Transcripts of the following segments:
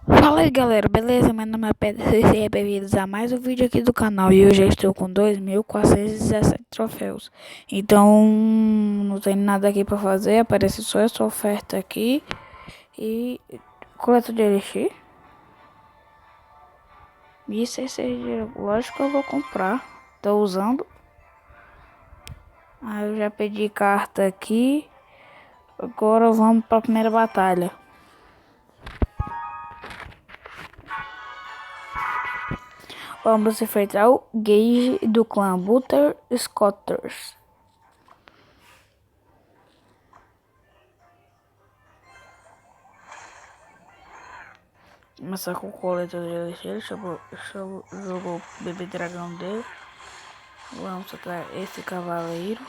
Fala aí galera, beleza? Meu nome é Pedro, sejam bem-vindos a mais um vídeo aqui do canal e eu já estou com 2.417 troféus. Então, não tem nada aqui pra fazer, aparece só essa oferta aqui e coleta de elixir. Isso é lógico que eu vou comprar, tô usando. Aí eu já pedi carta aqui, agora vamos pra primeira batalha. Vamos enfrentar o Gage do clã Butter Scotters. Começar com o coletor de elixir, jogou o bebê dragão dele. Vamos soltar esse cavaleiro.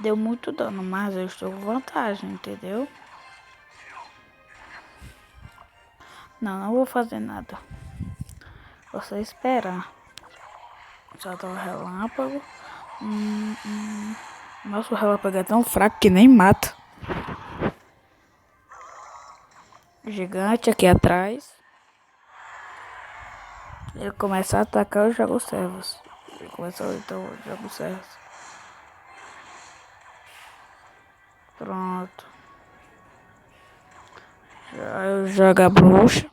Deu muito dano, mas eu estou com vantagem, entendeu? Não vou fazer nada. Vou só esperar. Soltar o relâmpago. Nossa, o relâmpago é tão fraco que nem mata. Gigante aqui atrás. Ele começa a atacar, eu jogo servos. Ele começa então eu jogo servos. Pronto. Já eu jogo a bruxa.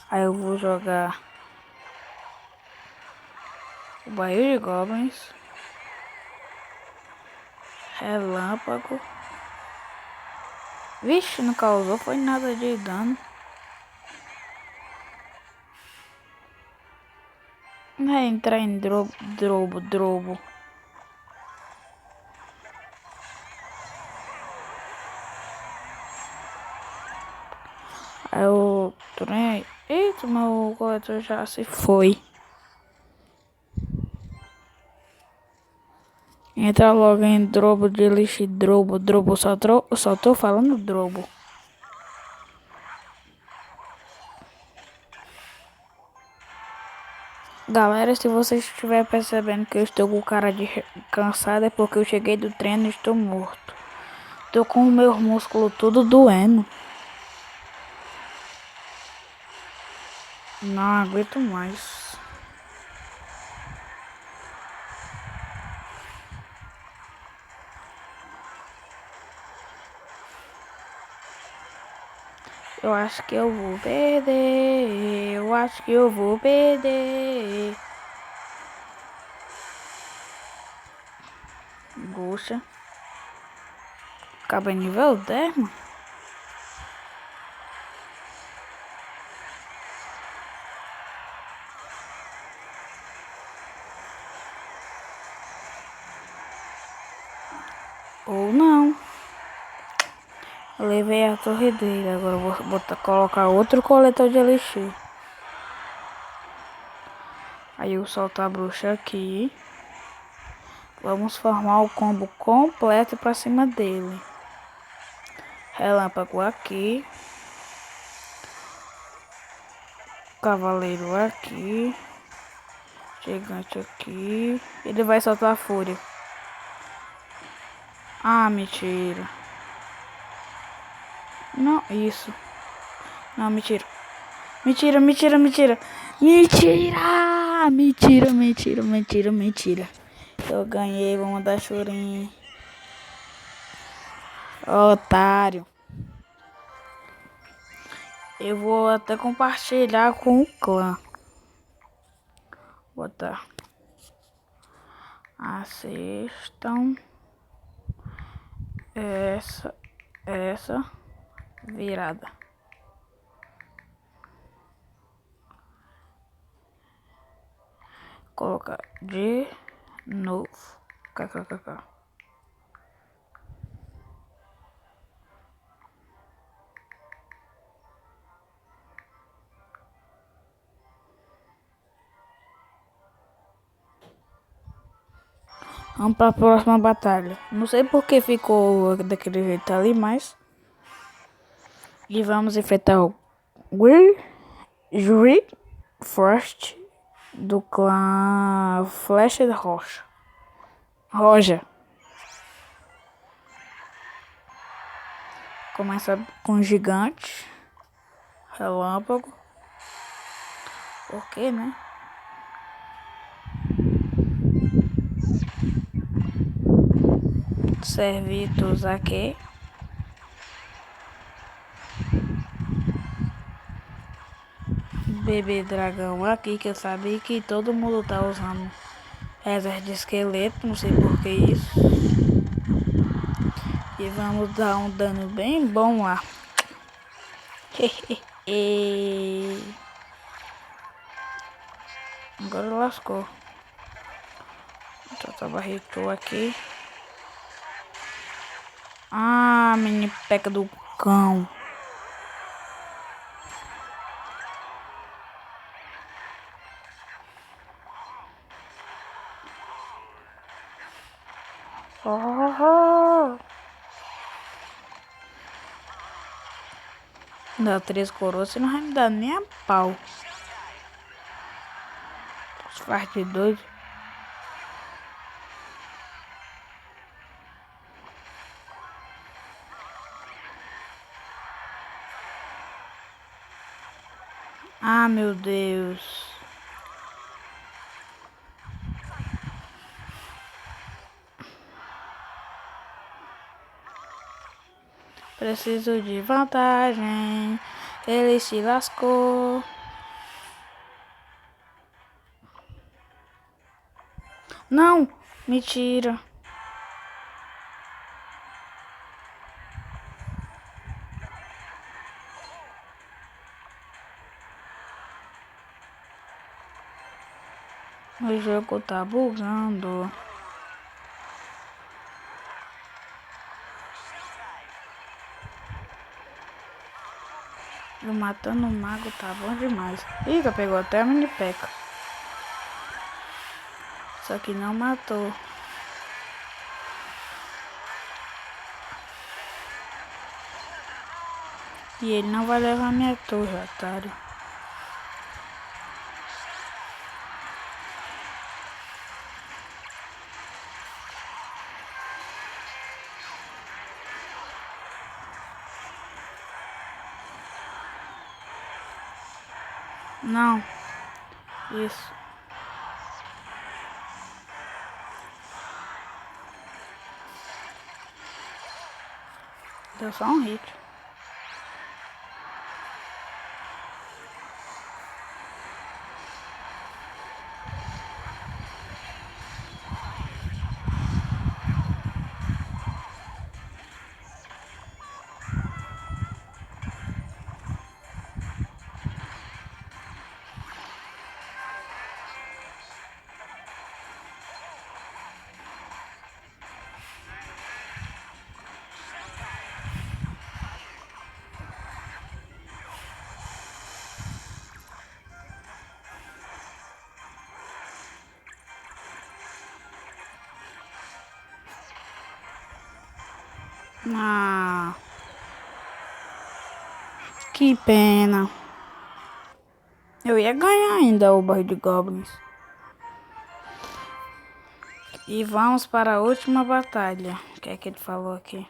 Aí eu vou jogar o barril de goblins. Relâmpago. Vixe, não causou foi nada de dano. Vai entrar em drobo. Aí eu trem. Eita, meu coletor já se foi. Entra logo em drobo de lixo, drobo, só tô falando drobo. Galera, se vocês estiver percebendo que eu estou com cara de cansado é porque eu cheguei do treino e estou morto. Tô com o meu músculo tudo doendo. Não aguento mais. Eu acho que eu vou perder. Eu acho que eu vou perder. Bucha. Acaba nível 10, mano. Ou não. Eu levei a torre dele. Agora eu vou colocar outro coletor de elixir. Aí eu solto a bruxa aqui. Vamos formar o combo completo pra cima dele. Relâmpago aqui. Cavaleiro aqui. Gigante aqui. Ele vai soltar a fúria. Ah, mentira. Não, isso. Não, mentira. Mentira. Eu ganhei, vou mandar chorinho. Otário. Eu vou até compartilhar com o clã. Botar. Assistam essa virada. Colocar de novo. KKKK. Vamos para a próxima batalha. Não sei por que ficou daquele jeito ali, mas... E vamos enfrentar o Jury Frost do clã Flecha de Rocha. Roja. Começa com gigante, relâmpago. Por quê, né? Servitos aqui. Bebê dragão aqui, que eu sabia que todo mundo tá usando exército de esqueleto, não sei por que isso. E vamos dar um dano bem bom lá. Agora lascou. Então barretou aqui. Ah, mini peca do cão. Dá 3 coroas, você não vai me dar nem a pau. Faz de doido. Ah, meu Deus. Preciso de vantagem. Ele se lascou. Não, mentira. O jogo tá bugando. Eu matando o mago tá bom demais. Eita, pegou até a mini peca. Só que não matou. E ele não vai levar minha torre, otário. Não. Isso. Deu só um hit. Ah, que pena. Eu ia ganhar ainda o barril de goblins. E vamos para a última batalha. O que é que ele falou aqui?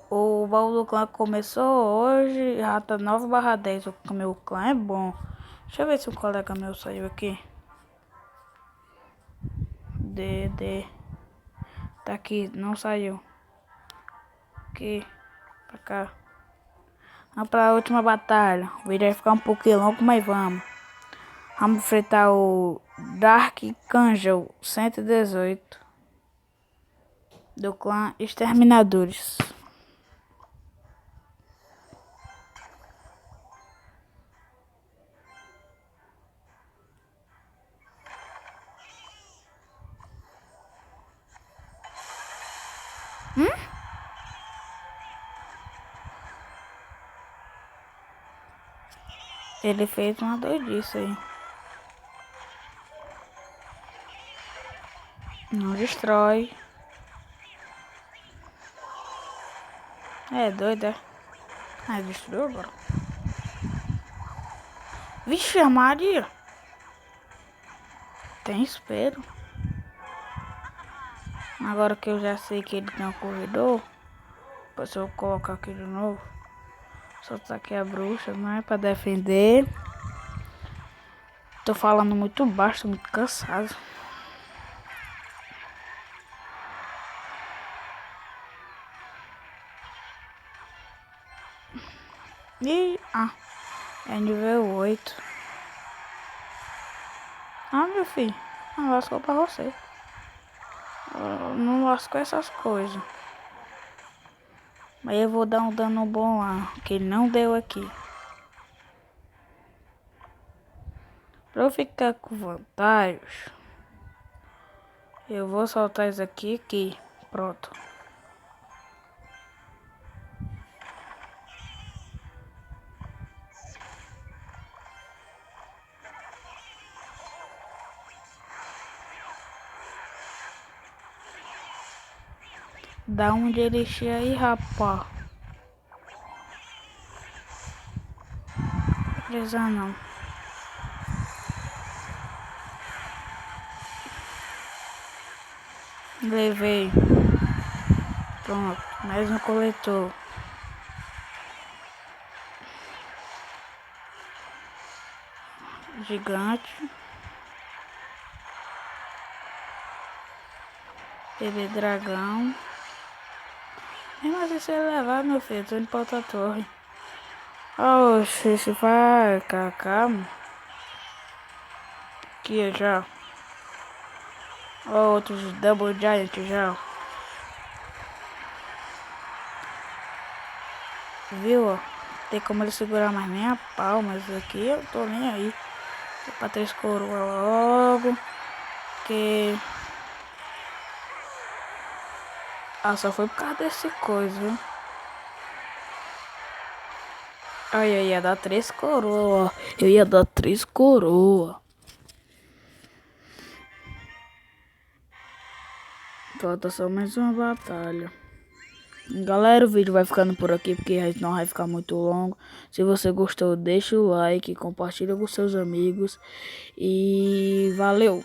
O baú do clã começou hoje. Já tá 9/10. O meu clã é bom. Deixa eu ver se o colega meu saiu aqui. Tá aqui, não saiu. Aqui, pra cá. Vamos pra última batalha. O vídeo vai ficar um pouquinho longo, mas vamos. Vamos enfrentar o Dark Angel 118 do clã Exterminadores. Ele fez uma doidice aí. Não destrói. É doido, é? Ah, destruiu agora. Vixe, a Maria. Tem espero. Agora que eu já sei que ele tem um corredor. Depois eu vou colocar aqui de novo. Só tá aqui a bruxa, né? Pra defender. Tô falando muito baixo, tô muito cansado. É nível 8. Meu filho. Não lascou pra você. Eu não lascou essas coisas. Mas eu vou dar um dano bom lá. Que ele não deu aqui. Pra eu ficar com vantagem. Eu vou soltar isso aqui. Pronto. Dá um de elixir aí, rapaz. Não precisa não. Levei. Pronto. Mais um coletor. Gigante. Bebê dragão. Mesmo assim, se ele levar, meu filho, tô indo pra outra torre. Oxe, se vai, Kaká. Aqui já. Outros Double Giant já. Viu, ó? Tem como ele segurar mais nem a pau, mas aqui eu tô nem aí. Vou pra 3 coroas logo. Que... só foi por causa desse coisa, viu? Aí eu ia dar 3 coroas, ó. Eu ia dar 3 coroas. Falta só mais uma batalha. Galera, o vídeo vai ficando por aqui porque não vai ficar muito longo. Se você gostou, deixa o like, compartilha com seus amigos e valeu!